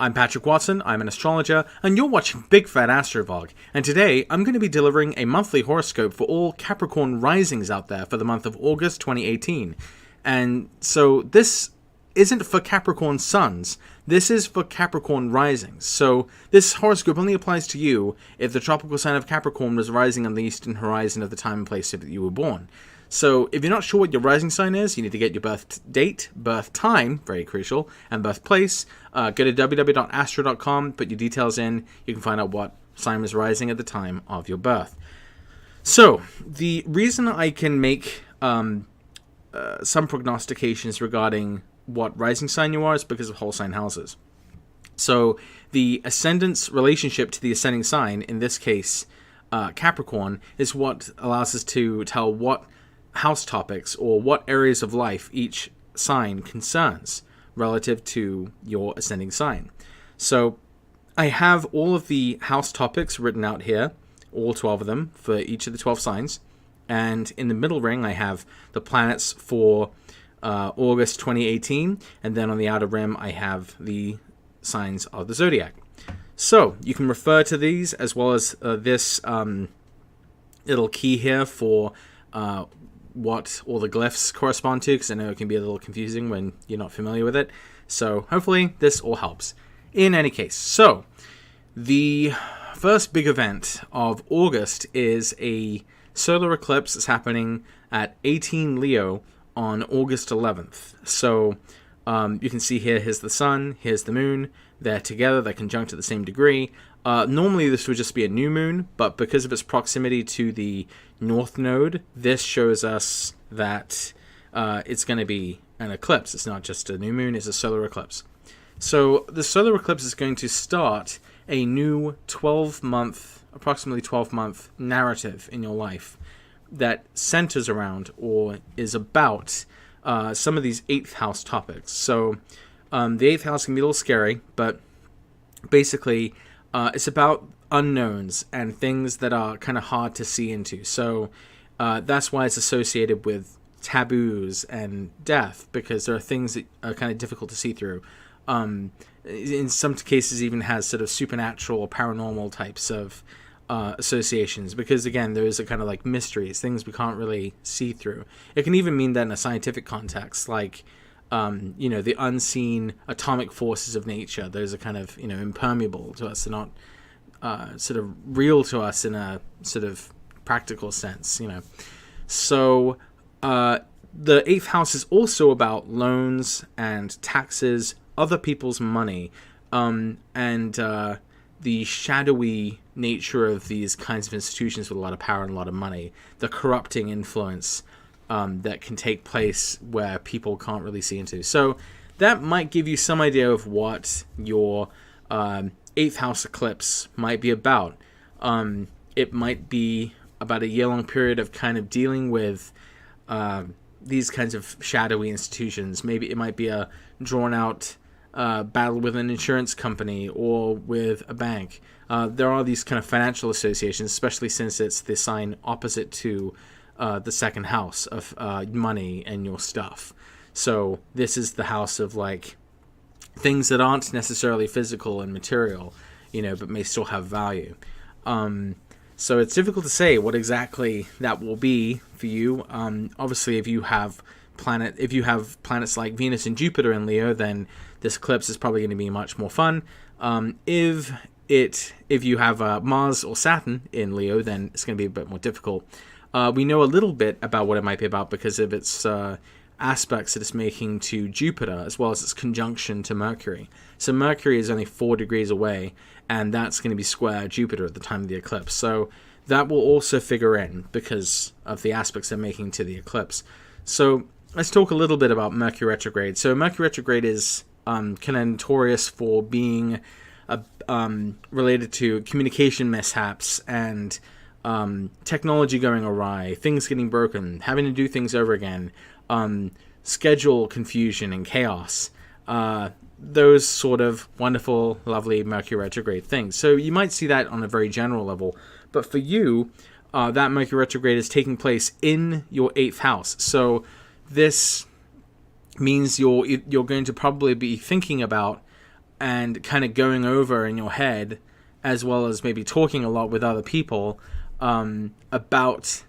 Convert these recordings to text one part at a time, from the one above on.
I'm Patrick Watson, I'm an astrologer, and you're watching Big Fat Astrovlog, and today I'm going to be delivering a monthly horoscope for all Capricorn risings out there for the month of August 2018. And so this isn't for Capricorn suns, this is for Capricorn risings. So this horoscope only applies to you if the tropical sign of Capricorn was rising on the eastern horizon of the time and place that you were born. So if you're not sure what your rising sign is, you need to get your birth date, birth time, very crucial, and birthplace. Go to www.astro.com, put your details in. You can find out what sign was rising at the time of your birth. So the reason I can make some prognostications regarding what rising sign you are is because of whole sign houses. So the ascendant's relationship to the ascending sign, in this case Capricorn, is what allows us to tell what house topics or what areas of life each sign concerns relative to your ascending sign. So I have all of the house topics written out here, all 12 of them for each of the 12 signs, and in the middle ring I have the planets for August 2018, and then on the outer rim I have the signs of the Zodiac. So you can refer to these as well as this little key here for what all the glyphs correspond to, because I know it can be a little confusing when you're not familiar with it. So hopefully this all helps. In any case, so the first big event of August is a solar eclipse that's happening at 18 Leo on August 11th. So you can see here's the sun, here's the moon. They're together, they're conjunct at the same degree. Normally this would just be a new moon, but because of its proximity to the north node, this shows us that it's going to be an eclipse. It's not just a new moon, it's a solar eclipse. So the solar eclipse is going to start a new approximately 12-month narrative in your life that centers around or is about some of these 8th house topics. So the 8th house can be a little scary, but basically it's about unknowns and things that are kind of hard to see into. So that's why it's associated with taboos and death, because there are things that are kind of difficult to see through. In some cases even has sort of supernatural or paranormal types of associations, because again there is a kind of like mysteries, things we can't really see through. It can even mean that in a scientific context, like the unseen atomic forces of nature. Those are kind of impermeable to us. They're not sort of real to us in a sort of practical sense. So the 8th house is also about loans and taxes, other people's money, and the shadowy nature of these kinds of institutions with a lot of power and a lot of money, the corrupting influence that can take place where people can't really see into. So that might give you some idea of what your 8th house eclipse might be about. It might be about a year-long period of kind of dealing with these kinds of shadowy institutions. Maybe it might be a drawn-out battle with an insurance company or with a bank. There are these kind of financial associations, especially since it's the sign opposite to the 2nd house of money and your stuff. So this is the house of like things that aren't necessarily physical and material, but may still have value. So it's difficult to say what exactly that will be for you. Obviously, if you have planets like Venus and Jupiter in Leo, then this eclipse is probably going to be much more fun. If you have Mars or Saturn in Leo, then it's going to be a bit more difficult. We know a little bit about what it might be about because of its aspects that it's making to Jupiter, as well as its conjunction to Mercury. So Mercury is only 4 degrees away, and that's going to be square Jupiter at the time of the eclipse. So that will also figure in because of the aspects they're making to the eclipse. So let's talk a little bit about Mercury Retrograde. So Mercury Retrograde is kind of notorious for being related to communication mishaps and technology going awry, things getting broken, having to do things over again, schedule confusion and chaos, those sort of wonderful, lovely Mercury retrograde things. So you might see that on a very general level, but for you, that Mercury retrograde is taking place in your 8th house. So this means you're going to probably be thinking about and kind of going over in your head, as well as maybe talking a lot with other people about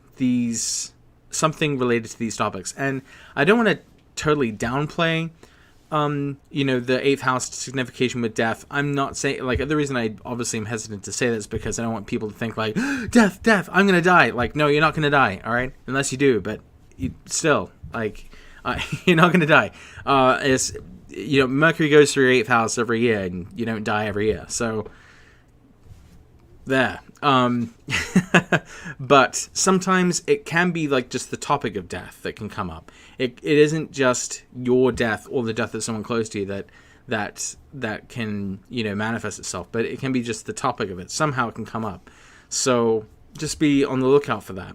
something related to these topics. And I don't want to totally downplay the 8th house signification with death. I'm not saying, like, the reason I obviously am hesitant to say this because I don't want people to think like, death, I'm gonna die. Like, no, you're not gonna die, all right, unless you do, but still, like, you're not gonna die. Mercury goes through your 8th house every year, and you don't die every year, so there. But sometimes it can be like just the topic of death that can come up. It isn't just your death or the death of someone close to you that can manifest itself, but it can be just the topic of it. Somehow it can come up. So just be on the lookout for that.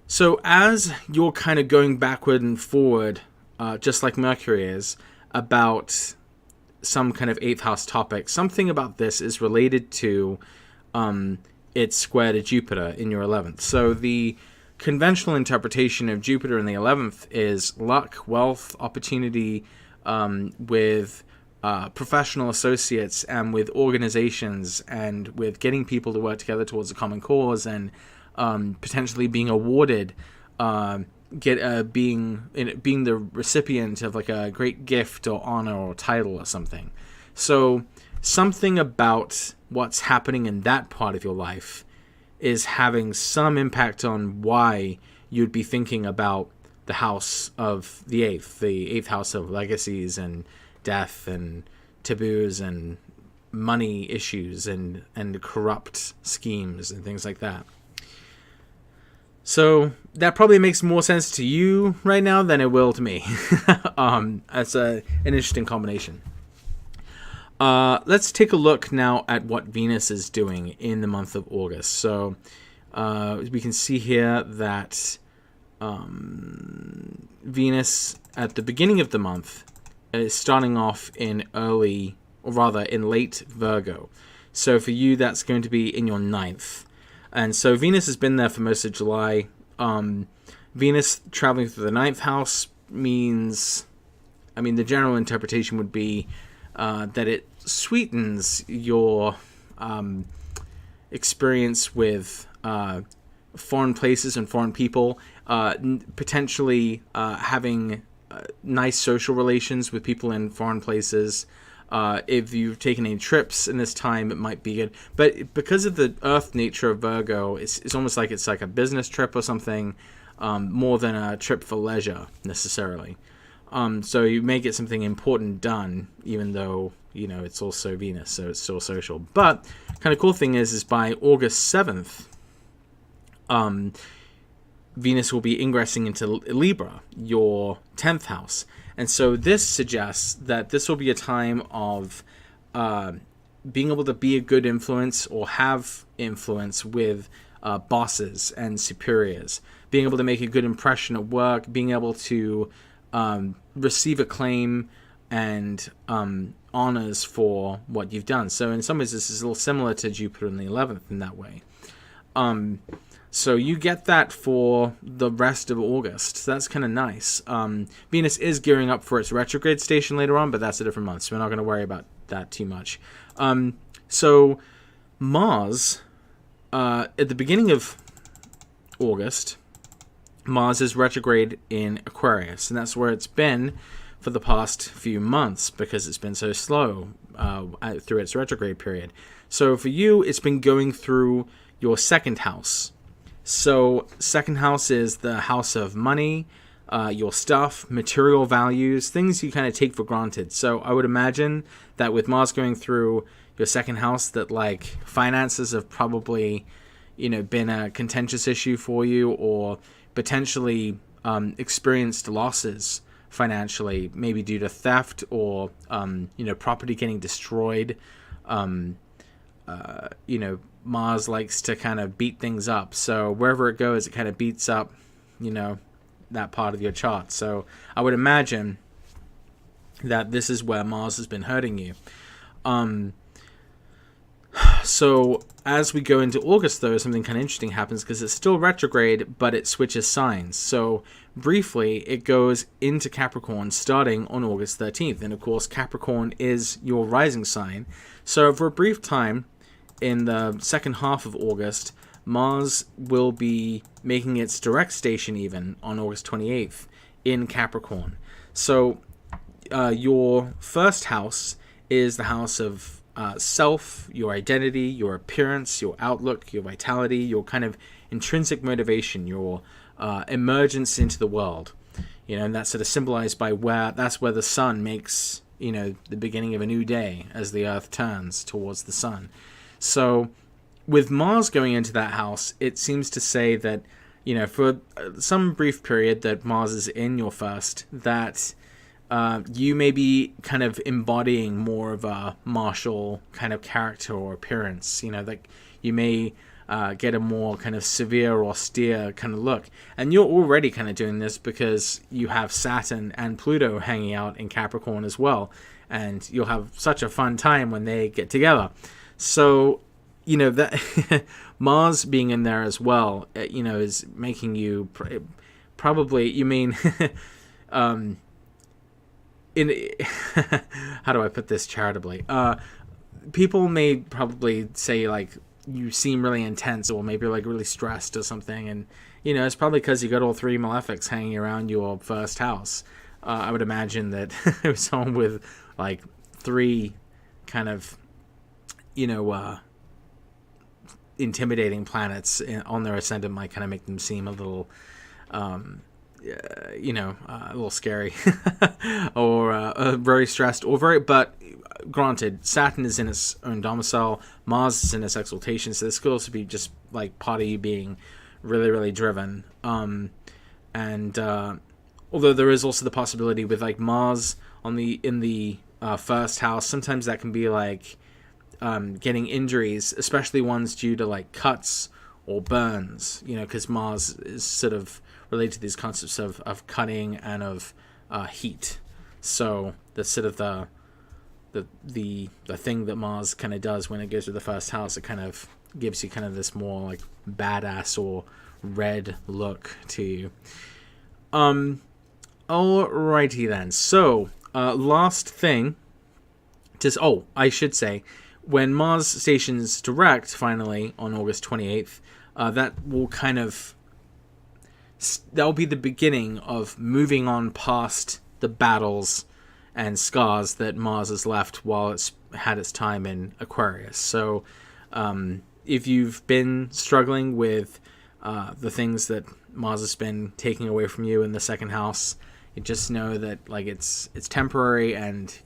So as you're kind of going backward and forward, just like Mercury is, about some kind of 8th house topic, something about this is related to its square to Jupiter in your 11th. So the conventional interpretation of Jupiter in the 11th is luck, wealth, opportunity, with professional associates and with organizations and with getting people to work together towards a common cause and potentially being awarded, being the recipient of like a great gift or honor or title or something. So something about what's happening in that part of your life is having some impact on why you'd be thinking about the house of the 8th house of legacies and death and taboos and money issues and corrupt schemes and things like that. So that probably makes more sense to you right now than it will to me. That's an interesting combination. Let's take a look now at what Venus is doing in the month of August. So we can see here that Venus at the beginning of the month is starting off in late Virgo. So for you, that's going to be in your 9th. And so Venus has been there for most of July. Venus traveling through the 9th house means, the general interpretation would be that it sweetens your experience with foreign places and foreign people, potentially having nice social relations with people in foreign places. If you've taken any trips in this time, it might be good. But because of the earth nature of Virgo, it's almost like it's like a business trip or something, more than a trip for leisure, necessarily. So you may get something important done, even though, it's also Venus, so it's still social. But kind of cool thing is by August 7th, Venus will be ingressing into Libra, your 10th house. And so this suggests that this will be a time of being able to be a good influence or have influence with bosses and superiors, being able to make a good impression at work, being able to receive acclaim and honors for what you've done. So in some ways, this is a little similar to Jupiter in the 11th in that way. So you get that for the rest of August. So that's kind of nice. Venus is gearing up for its retrograde station later on, but that's a different month, so we're not going to worry about that too much. So Mars, at the beginning of August, Mars is retrograde in Aquarius, and that's where it's been for the past few months because it's been so slow through its retrograde period. So for you, it's been going through your 2nd house. So 2nd house is the house of money, your stuff, material values, things you kind of take for granted. So I would imagine that with Mars going through your 2nd house, that like finances have probably, been a contentious issue for you, or potentially experienced losses financially, maybe due to theft or property getting destroyed. Mars likes to kind of beat things up. So wherever it goes, it kind of beats up, that part of your chart. So I would imagine that this is where Mars has been hurting you. So as we go into August, though, something kind of interesting happens because it's still retrograde, but it switches signs. So briefly, it goes into Capricorn starting on August 13th. And of course, Capricorn is your rising sign. So for a brief time, in the second half of August, Mars will be making its direct station even on August 28th in Capricorn. So your first house is the house of self, your identity, your appearance, your outlook, your vitality, your kind of intrinsic motivation, your emergence into the world. And that's sort of symbolized by that's where the sun makes, the beginning of a new day as the earth turns towards the sun. So with Mars going into that house, it seems to say that, for some brief period that Mars is in your first, that you may be kind of embodying more of a martial kind of character or appearance. Like you may get a more kind of severe, austere kind of look. And you're already kind of doing this because you have Saturn and Pluto hanging out in Capricorn as well. And you'll have such a fun time when they get together. So, that Mars being in there as well, is making you probably, in how do I put this charitably? People may probably say, like, you seem really intense or maybe like really stressed or something, and it's probably because you got all three malefics hanging around your first house. I would imagine that it was someone with like three kind of intimidating planets on their ascendant might kind of make them seem a little a little scary or very stressed or but granted, Saturn is in its own domicile, Mars is in its exaltation, so this could also be just like part of you being really, really driven. And although there is also the possibility with like Mars in the first house, sometimes that can be like getting injuries, especially ones due to like cuts or burns, because Mars is sort of related to these concepts of cutting and of heat. So that's sort of the thing that Mars kind of does when it goes to the first house. It kind of gives you kind of this more like badass or red look to you. Alrighty then. So last thing, I should say, when Mars stations direct finally on August 28th, that will kind of that'll be the beginning of moving on past the battles and scars that Mars has left while it's had its time in Aquarius. So if you've been struggling with the things that Mars has been taking away from you in the second house, you just know that like it's temporary, and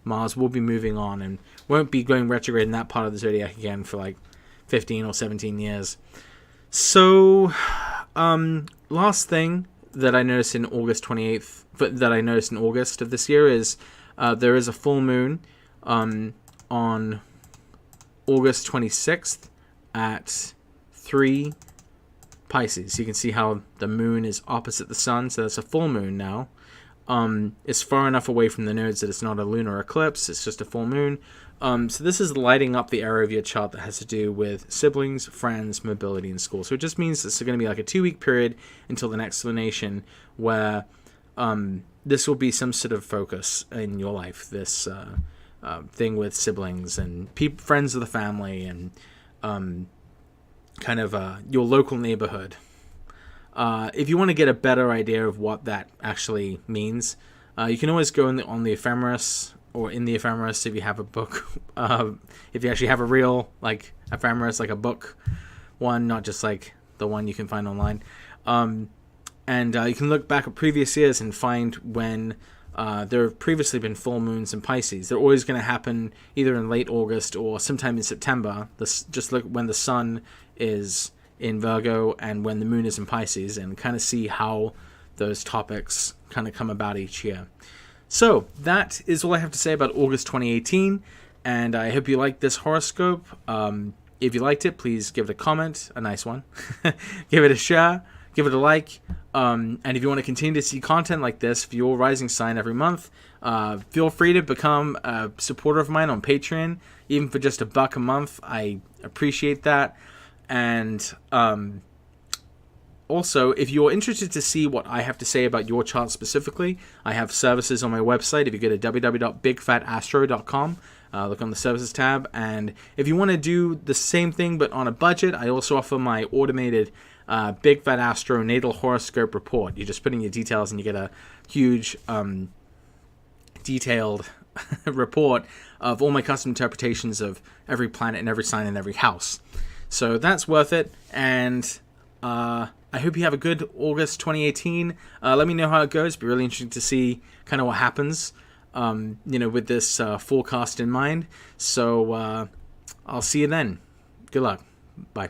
Mars will be moving on and won't be going retrograde in that part of the zodiac again for like 15 or 17 years. So last thing that I noticed in August 28th, that I noticed in August of this year is there is a full moon on August 26th at 3 Pisces. You can see how the moon is opposite the sun, so that's a full moon now. It's far enough away from the nodes that it's not a lunar eclipse, it's just a full moon. So this is lighting up the area of your chart that has to do with siblings, friends, mobility, and school. So it just means it's going to be like a 2-week period until the next lunation where this will be some sort of focus in your life, this thing with siblings and friends of the family and kind of your local neighborhood. If you want to get a better idea of what that actually means, you can always go on the ephemeris, or in the ephemeris if you have a book. If you actually have a real like ephemeris, like a book one, not just like the one you can find online. And you can look back at previous years and find when there have previously been full moons in Pisces. They're always going to happen either in late August or sometime in September. Just look when the sun is in Virgo and when the moon is in Pisces, and kind of see how those topics kind of come about each year. So that is all I have to say about August 2018, and I hope you liked this horoscope. If you liked it, please give it a comment, a nice one. Give it a share, give it a like, and if you want to continue to see content like this for your rising sign every month, feel free to become a supporter of mine on Patreon, even for just $1 a month. I appreciate that. And Also, if you're interested to see what I have to say about your chart specifically, I have services on my website. If you go to www.bigfatastro.com, look on the services tab. And if you want to do the same thing but on a budget, I also offer my automated Big Fat Astro Natal Horoscope Report. You just put in your details and you get a huge detailed report of all my custom interpretations of every planet and every sign and every house. So that's worth it. And I hope you have a good August 2018. Let me know how it goes. It'd be really interesting to see kind of what happens, with this forecast in mind. So I'll see you then. Good luck. Bye.